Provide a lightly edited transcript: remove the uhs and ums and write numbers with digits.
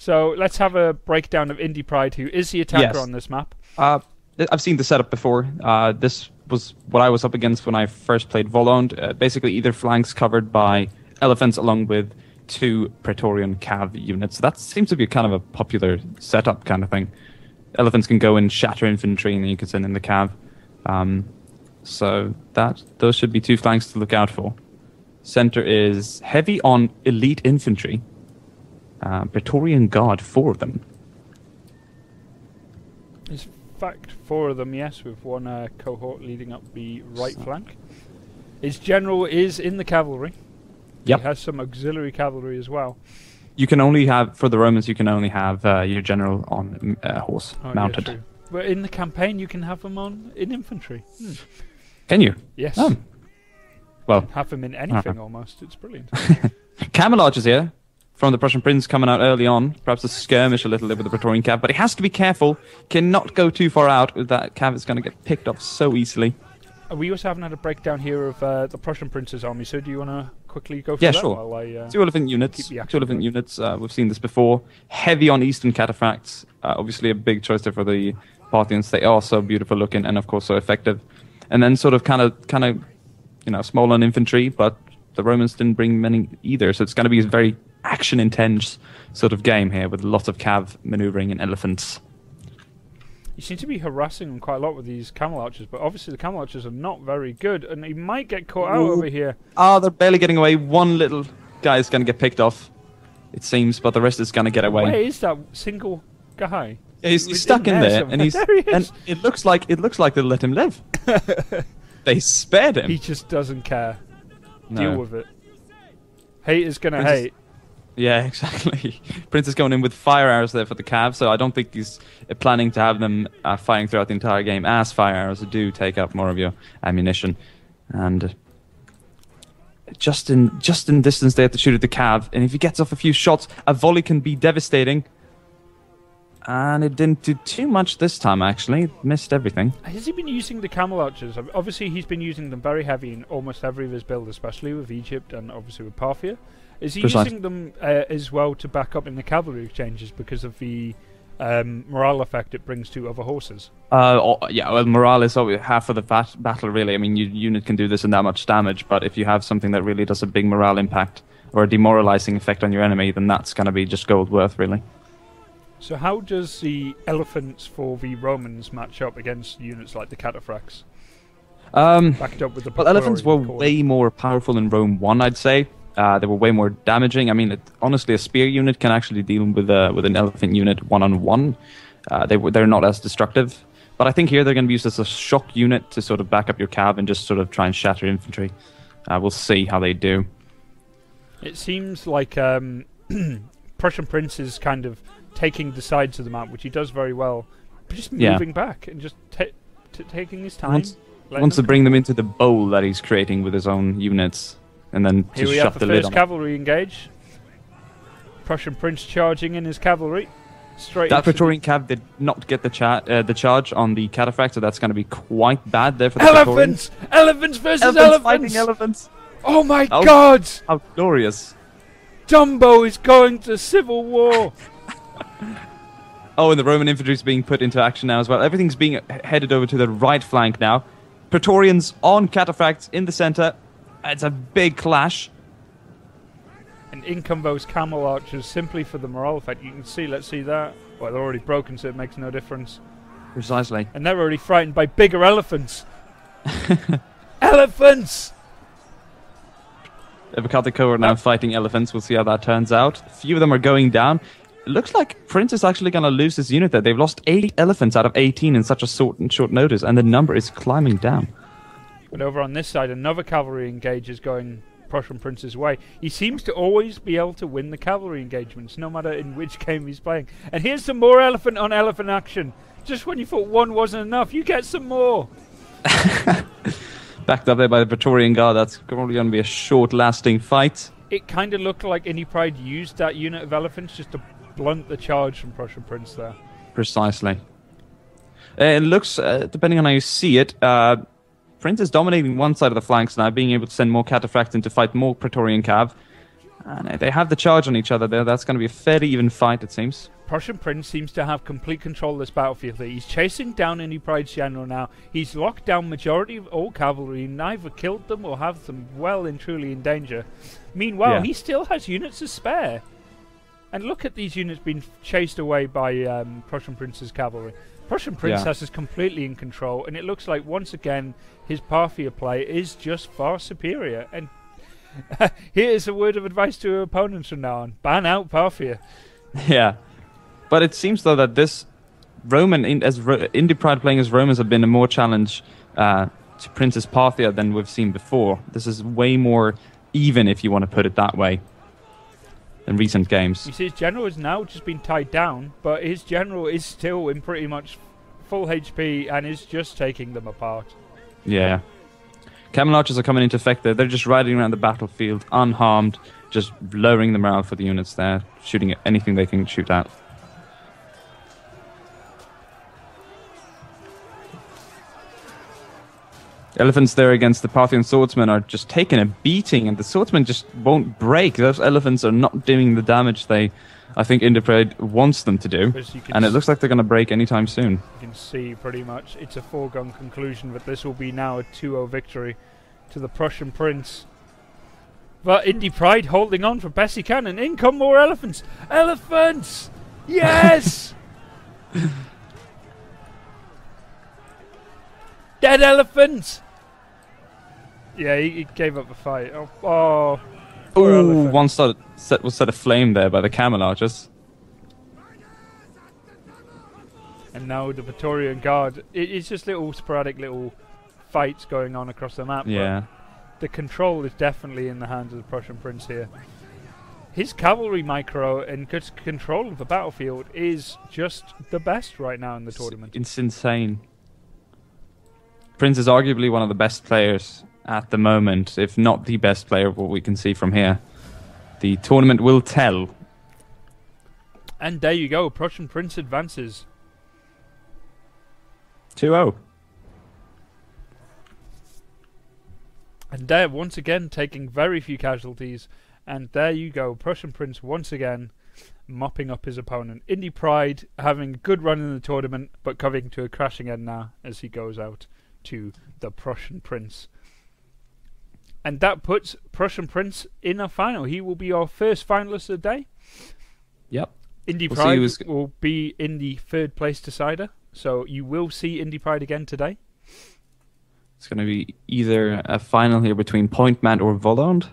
So let's have a breakdown of Indypride, who is the attacker on this map. I've seen the setup before. This was what I was up against when I first played Volond. Basically, either flanks covered by elephants along with 2 Praetorian Cav units. That seems to be kind of a popular setup kind of thing. Elephants can go and shatter infantry, and then you can send in the Cav. So those should be 2 flanks to look out for. Center is heavy on elite infantry. Praetorian Guard, 4 of them. In fact, 4 of them, yes, with 1 cohort leading up the right flank. His general is in the cavalry. Yep. He has some auxiliary cavalry as well. You can only have, for the Romans, you can only have your general on horse, mounted. Yeah, but in the campaign, you can have them in infantry. Can you? Yes. Oh. Well, have them in anything almost. It's brilliant. Camelot is here from the Prussian Prince, coming out early on. Perhaps a skirmish a little bit with the Praetorian Cav, but he has to be careful. Cannot go too far out with that Cav. It's going to get picked off so easily. We also haven't had a breakdown here of the Prussian Prince's army, so do you want to quickly go through that? Yeah, sure. While I, 2 elephant units. 2 elephant units. We've seen this before. Heavy on Eastern cataphracts. Obviously a big choice there for the Parthians. They are so beautiful looking and of course so effective. And then sort of kind of small on infantry, but the Romans didn't bring many either, so it's going to be a very action-intense sort of game here with lots of cav maneuvering and elephants. You seem to be harassing them quite a lot with these camel archers, but obviously the camel archers are not very good, and he might get caught out over here. Oh, they're barely getting away. One little guy is going to get picked off, it seems, but the rest is going to get away. Where is that single guy? Yeah, he's stuck in there, and and it looks like they'll let him live. They spared him. He just doesn't care. No. Deal with it. Hate is gonna hate. Yeah, exactly. Prince is going in with fire arrows there for the Cav, so I don't think he's planning to have them firing throughout the entire game, as fire arrows do take up more of your ammunition. And just in distance they have to shoot at the Cav, and if he gets off a few shots, a volley can be devastating. And it didn't do too much this time, actually. It missed everything. Has he been using the camel archers? Obviously, he's been using them very heavy in almost every of his builds, especially with Egypt and obviously with Parthia. Is he using them as well to back up in the cavalry exchanges because of the morale effect it brings to other horses? Yeah, well, morale is always half of the battle, really. I mean, your unit can do this and that much damage, but if you have something that really does a big morale impact or a demoralizing effect on your enemy, then that's going to be just gold worth, really. So how does the elephants for the Romans match up against units like the cataphracts? Backed up with the well, elephants were way more powerful in Rome 1, I'd say. They were way more damaging. I mean, honestly, a spear unit can actually deal with an elephant unit one-on-one. They're not as destructive. But I think here they're going to be used as a shock unit to sort of back up your cav and just sort of try and shatter infantry. We'll see how they do. It seems like Prussian Prince is kind of taking the sides of the map, which he does very well, but just moving back and just taking his time. Wants to bring them into the bowl that he's creating with his own units, and then here just we shut have the the lid first on cavalry engage. Prussian Prince charging in his cavalry. Straight. That Praetorian Cav did not get the charge on the cataphract, so that's going to be quite bad there for the elephants! Praetorians. Elephants versus elephants! Fighting elephants! Oh my god! How glorious! Dumbo is going to civil war! Oh, and the Roman infantry is being put into action now as well. Everything's being headed over to the right flank now. Praetorians on cataphracts in the center. It's a big clash. And in come those camel archers simply for the morale effect. You can see, let's see that. Well, they're already broken, so it makes no difference. Precisely. And they're already frightened by bigger elephants. Elephants! Evocatico are now fighting elephants. We'll see how that turns out. A few of them are going down. It looks like Prince is actually going to lose this unit there. They've lost 8 elephants out of 18 in such a short notice, and the number is climbing down. But over on this side, another cavalry engage is going Prussian Prince's way. He seems to always be able to win the cavalry engagements, no matter in which game he's playing. And here's some more elephant on elephant action. Just when you thought one wasn't enough, you get some more. Backed up there by the Praetorian Guard. That's probably going to be a short-lasting fight. It kind of looked like Indypride used that unit of elephants just to blunt the charge from Prussian Prince there. Precisely. It looks, depending on how you see it, Prince is dominating one side of the flanks now, being able to send more cataphracts in to fight more Praetorian Cav. And they have the charge on each other there. That's going to be a fairly even fight, it seems. Prussian Prince seems to have complete control of this battlefield. He's chasing down Indypride's general now. He's locked down majority of all cavalry, neither killed them or have them well and truly in danger. Meanwhile, he still has units to spare. And look at these units being chased away by Prussian Prince's cavalry. Prussian Prince has us completely in control, and it looks like once again his Parthia play is just far superior. And here's a word of advice to opponents from now on: ban out Parthia. Yeah. But it seems, though, that this Roman, Indypride playing as Romans, have been a more challenge to Princess Parthia than we've seen before. This is way more even, if you want to put it that way, than recent games. You see, his general has now just been tied down, but his general is still in pretty much full HP and is just taking them apart. Yeah. Camel archers are coming into effect there. They're just riding around the battlefield unharmed, just lowering the morale for the units there, shooting at anything they can shoot at. Elephants there against the Parthian swordsmen are just taking a beating, and the swordsmen just won't break. Those elephants are not doing the damage I think Indypride wants them to do, and it looks like they're going to break anytime soon. You can see pretty much it's a foregone conclusion that this will be now a 2-0 victory to the Prussian Prince. But Indypride holding on for best he can, and in come more elephants. Elephants! Yes! Dead elephants! Yeah, he gave up the fight. Oh, ooh, one was set aflame there by the camel archers. And now the Praetorian Guard. It's just little sporadic little fights going on across the map. Yeah. But the control is definitely in the hands of the Prussian Prince here. His cavalry micro and control of the battlefield is just the best right now in the tournament. It's insane. Prince is arguably one of the best players at the moment, if not the best player, what we can see from here. The tournament will tell. And there you go, Prussian Prince advances. 2-0. And there, once again, taking very few casualties. And there you go, Prussian Prince once again mopping up his opponent. Indypride having a good run in the tournament, but coming to a crashing end now as he goes out to the Prussian Prince. And that puts Prussian Prince in a final. He will be our first finalist of the day. Yep. Indypride will be in the third place decider. So you will see Indypride again today. It's going to be either a final here between Pointman or Volond.